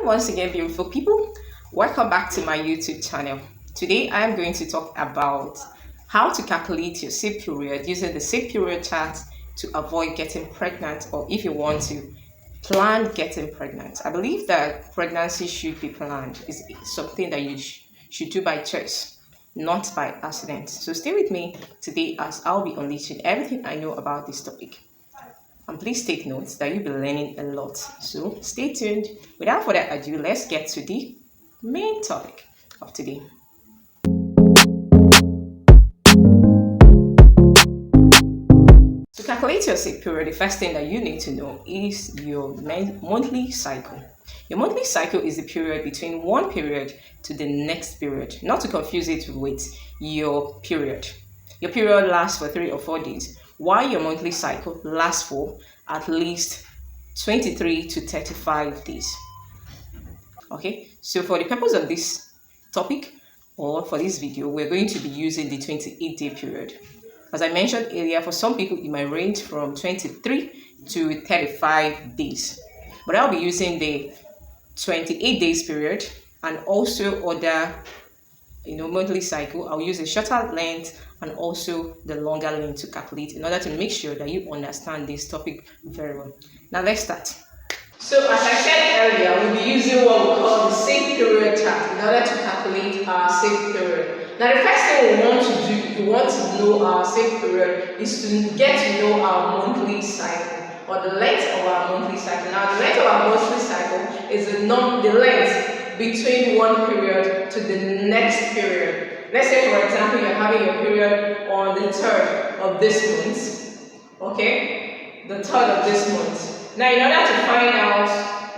once again, beautiful people. Welcome back to my YouTube channel. Today I am going to talk about how to calculate your safe period using the safe period chart to avoid getting pregnant, or if you want to plan getting pregnant. I believe that pregnancy should be planned. It's something that you should do by choice, not by accident. So stay with me today as I'll be unleashing everything I know about this topic. And please take notes that you'll be learning a lot. So stay tuned. Without further ado, let's get to the main topic of today. To calculate your safe period, the first thing that you need to know is your monthly cycle. Your monthly cycle is the period between one period to the next period. Not to confuse it with your period. Your period lasts for 3 or 4 days, while your monthly cycle lasts for at least 23 to 35 days. Okay, so for the purpose of this topic or for this video, we're going to be using the 28-day period. As I mentioned earlier, for some people it might range from 23 to 35 days, but I'll be using the 28 days period and also other monthly cycle. I'll use a shorter length and also the longer length to calculate in order to make sure that you understand this topic very well. Now let's start. So as I said earlier, we'll be using what we call the safe period chart in order to calculate our safe period. Now the first thing we want to do, if we want to know our safe period, is to get to know our monthly cycle, or the length of our monthly cycle. Now the length of our monthly cycle is the length between one period to the next period. Let's say, for example, you're having your period on the 3rd of this month. Okay? The 3rd of this month. Now, in order to find out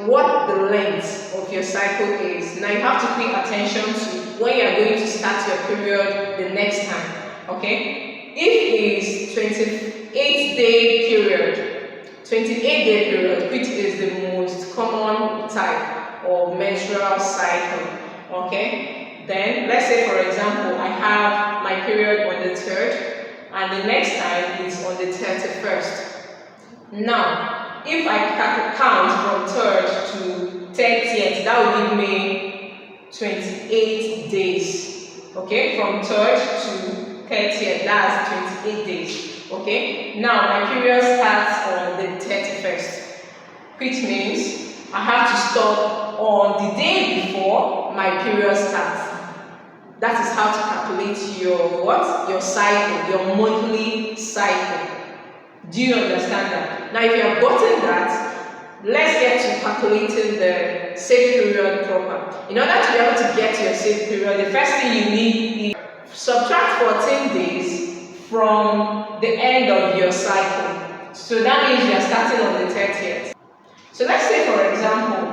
what the length of your cycle is, now you have to pay attention to when you're going to start your period the next time. Okay? If it is 28-day period, 28-day period, which is the most common type or menstrual cycle, okay, then let's say, for example, I have my period on the 3rd and the next time is on the 31st. Now if I count from 3rd to 30th, that will give me 28 days. Okay, from 3rd to 30th, that's 28 days. Okay, now my period starts on the 31st, which means I have to stop on the day before my period starts. That is how to calculate your what? Your cycle, your monthly cycle. Do you understand that? Now if you have gotten that, let's get to calculating the safe period proper. In order to be able to get your safe period, the first thing you need is subtract 14 days from the end of your cycle. So that means you are starting on the 30th. So let's say, for example,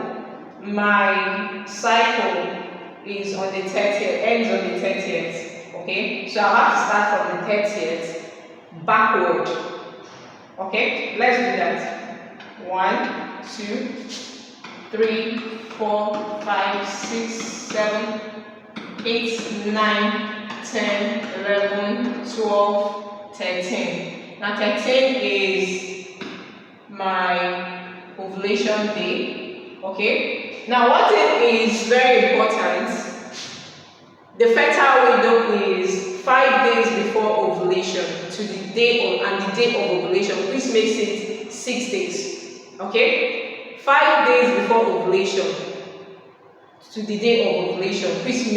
my cycle is on the 30th, ends on the 30th. Okay, so I have to start from the 30th backward. Okay, let's do that. 1, 2, 3, 4, 5, 6, 7, 8, 9, 10, 11, 12, 13. Now 13 is my ovulation day. Okay, now one thing is very important. The fertile window is 5 days before ovulation to the day of, and the day of ovulation, which makes it 6 days. Okay, 5 days before ovulation to the day of ovulation, which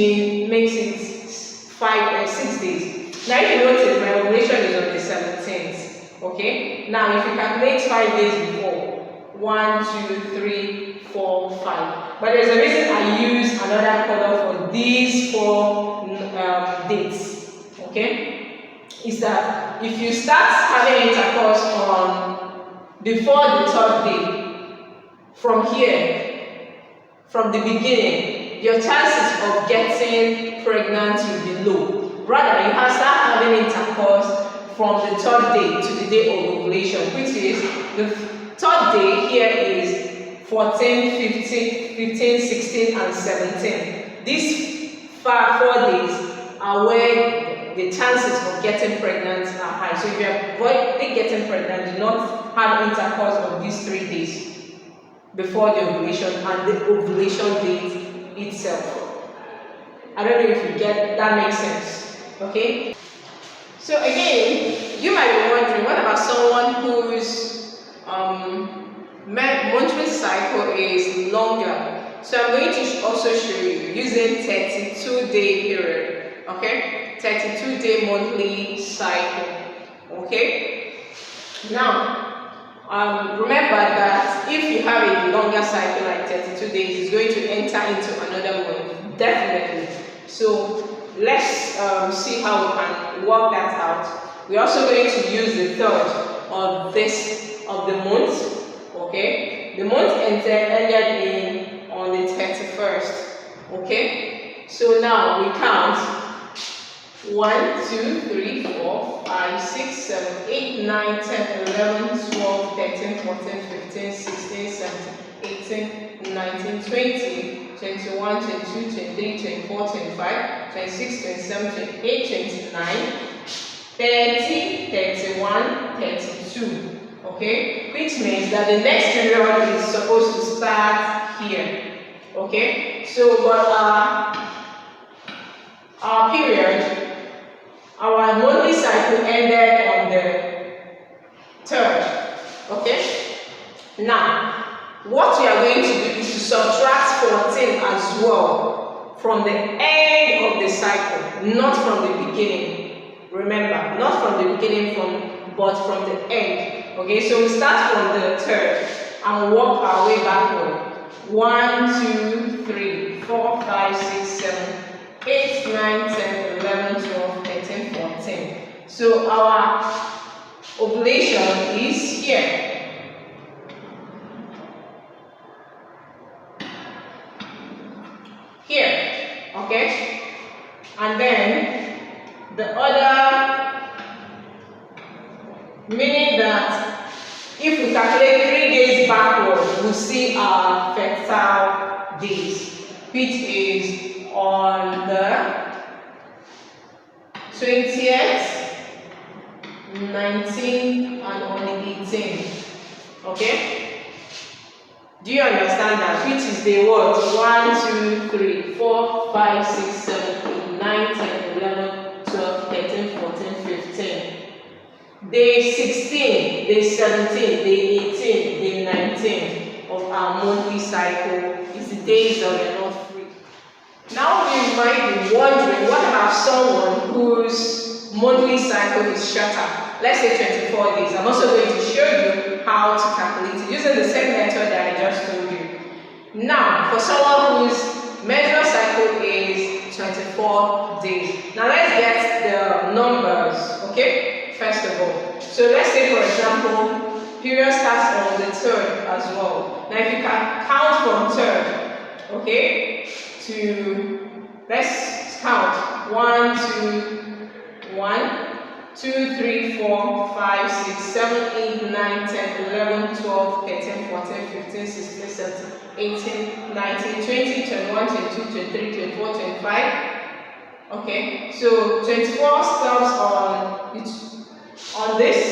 makes it 6 days. Now if you notice, my ovulation is on the 17th. Okay, now if you calculate 5 days before, 1, 2, 3, 4, 5. But there's a reason I use another color for these 4 dates. Okay, is that if you start having intercourse on before the 3rd day, from here, from the beginning, your chances of getting pregnant will be low. Rather, you have start having intercourse from the 3rd day to the day of ovulation, which is the 3rd day. Here is 14, 15, 16, and 17. These 4 days are where the chances of getting pregnant are high. So if you are avoiding getting pregnant, do not have intercourse on these 3 days. before the ovulation and the ovulation date itself. I don't know if you get that. Makes sense. Okay. So again, you might be wondering, what about someone whose monthly cycle is longer? So I'm going to also show you using 32-day period. Okay, 32-day monthly cycle. Okay. Now, remember that if you have a longer cycle like 32 days, it's going to enter into another month, definitely. So let's see how we can work that out. We're also going to use the third of the month. Okay, the month ended in on the 31st. Okay, so now we count 1, 2, 3, 4, 5, 6, 7, 8, 9, 10, 11, 12, 13, 14, 15, 16, 17, 18, 19, 20, 21, 22, 23, 24, 25, 26, 27, 28, 29, 30, 31, 32. Okay, which means that the next period is supposed to start here. Okay, so but our period, our monthly cycle ended on the 3rd. Okay, now what we are going to do is to subtract 14 as well from the end of the cycle, not from the beginning. Remember, not from the beginning, but from the end. Okay, so we start from the 3rd and walk our way backward. 1, 2, 3, 4, 5, 6, 7, 8, 9, 10, 11, 12, 13, 14. So our ovulation is here. Here. Okay? And then the other, meaning that if we calculate 3 days backward, we'll see our fertile days, which is on the 20th, 19th, and on the 18th. Okay? Do you understand that? Which is the what? 1, 2, 3, 4, 5, 6, 7, 8, 9, 10, 11, 12, 13, 14, 15. Day 16, day 17, day 18, day 19 of our monthly cycle is the days that we are not free. Now you might be wondering, what about someone whose monthly cycle is shorter? Let's say 24 days. I'm also going to show you how to calculate it using the same method that I just told you. Now, for someone whose menstrual cycle is 24 days. Now let's get the numbers, okay? First of all. So let's say, for example, period starts on the 3rd as well. Now if you can count from 3rd, okay, to, let's count 1, 2, 1, 2, 3, 4, 5, 6, 7, 8, 9, 10, 11, 12, 13, 14, 15, 16, 17, 18, 19, 20, 21, 22, 23, 24, 25. Okay, so 24 stops on this,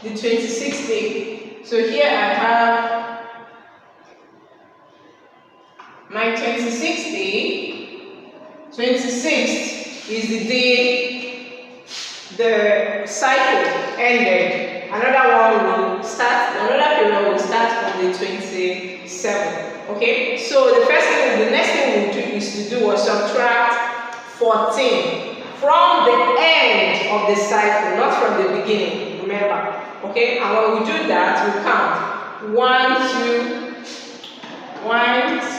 the 26th day. So here I have my 26th day. 26th is the day the cycle ended. Another period will start on the 27th. Okay, so the next thing we'll do is to do a subtract 14 from the end of the cycle, not from the beginning, remember. Okay, and when we do that, we count 1,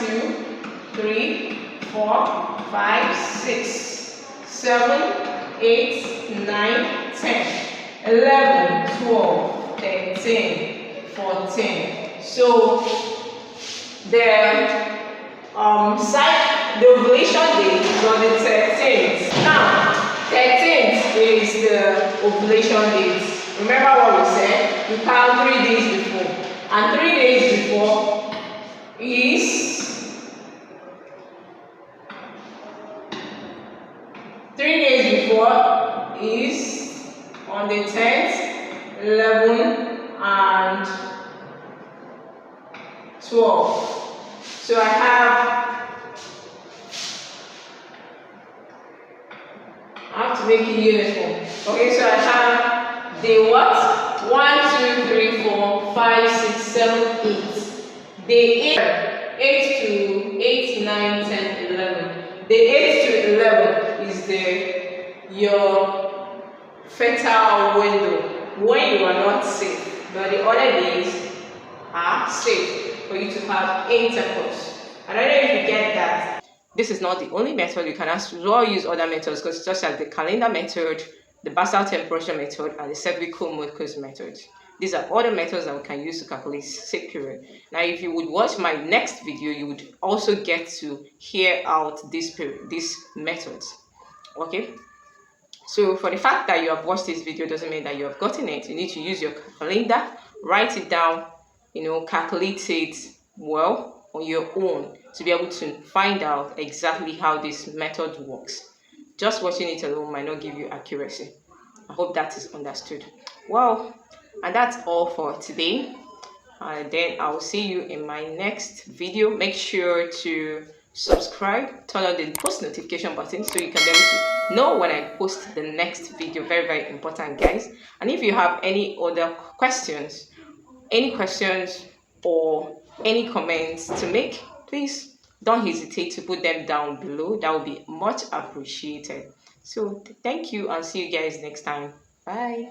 2, 3, 4, 5, 6, 7, 8, 9, 10, 11, 12, 13, 14. So the ovulation date is on the 13th. Now, 13th is the ovulation date. Remember what we said? You count 3 days before. And 3 days before is 3 days before is on the 10th, 11, and 12. So I have to make it uniform. Okay, so I have day what? 1, 2, 3, 4, 5, 6, 7, 8. Day 8 to 8, 9, 10, 11. Day 8 to 11 is your fertile window when you are not safe, but the other days are safe for you to have intercourse. I don't know if you get that. This is not the only method. You can as well use other methods, because such as the calendar method, the basal temperature method, and the cervical mucus method. These are other methods that we can use to calculate safe period. Now, if you would watch my next video, you would also get to hear out these methods. Okay. So for the fact that you have watched this video doesn't mean that you have gotten it. You need to use your calendar, write it down, calculate it well on your own to be able to find out exactly how this method works. Just watching it alone might not give you accuracy. I hope that is understood. Well, and that's all for today. Then I'll see you in my next video. Make sure to subscribe, turn on the post notification button so you can be able to know when I post the next video. Very, very important, guys. And if you have any other questions, or any comments to make, please don't hesitate to put them down below. That would be much appreciated. So thank you, and see you guys next time. Bye.